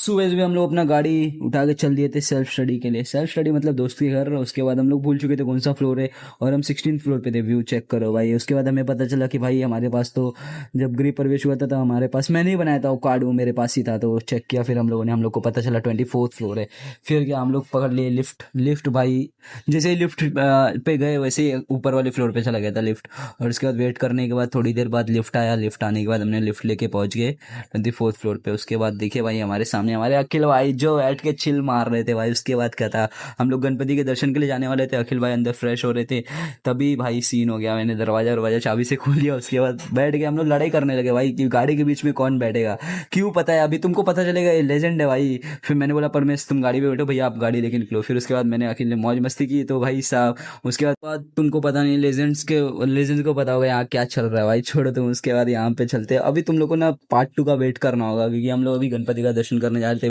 सुबह सुबह हम लोग अपना गाड़ी उठा के चल दिए थे सेल्फ स्टडी के लिए। सेल्फ स्टडी मतलब दोस्त के घर। उसके बाद हम लोग भूल चुके थे कौन सा फ्लोर है, और हम 16 फ्लोर पे थे। व्यू चेक करो भाई। उसके बाद हमें पता चला कि भाई हमारे पास तो जब गृह प्रवेश हुआ था तो हमारे पास, मैंने ही बनाया था वो कार्ड, वो मेरे पास ही था। तो चेक किया फिर हम लोगों ने, हम लोग को पता चला 24th फ्लोर है। फिर क्या, हम लोग पकड़ लिए लिफ्ट। लिफ्ट भाई जैसे ही लिफ्ट पे गए वैसे ही ऊपर वाले फ्लोर पे चला गया था लिफ्ट। और उसके बाद वेट करने के बाद थोड़ी देर बाद लिफ्ट आया। लिफ्ट आने के बाद हमने लिफ्ट लेके पहुंच गए 24th फ्लोर पे। उसके बाद देखिए भाई हमारे सामने हमारे अखिल भाई जो बैठ के चिल मार रहे थे भाई। उसके बाद क्या था, हम लोग गणपति के दर्शन के लिए जाने वाले थे, अखिल भाई अंदर फ्रेश हो रहे थे, तभी भाई सीन हो गया। मैंने दरवाजा चाबी से खोल लिया। उसके बाद बैठ के हम लोग लड़ाई करने लगे भाई कि गाड़ी के बीच में कौन बैठेगा। क्यों पता है, अभी तुमको पता चलेगा, ये लेजेंड है भाई। फिर मैंने बोला परमेश तुम गाड़ी पे बैठो भैया, आप गाड़ी लेके निकलो। फिर उसके बाद मैंने अखिल ने मौज मस्ती की तो भाई साहब। उसके बाद तुमको पता नहीं, लेजेंड्स को पता होगा यहाँ क्या चल रहा है भाई। छोड़ो तुम, उसके बाद यहाँ पे चलते हैं। अभी तुम लोगों को ना पार्ट 2 का वेट करना होगा, क्योंकि हम लोग अभी गणपति का दर्शन करने जा रहे थे।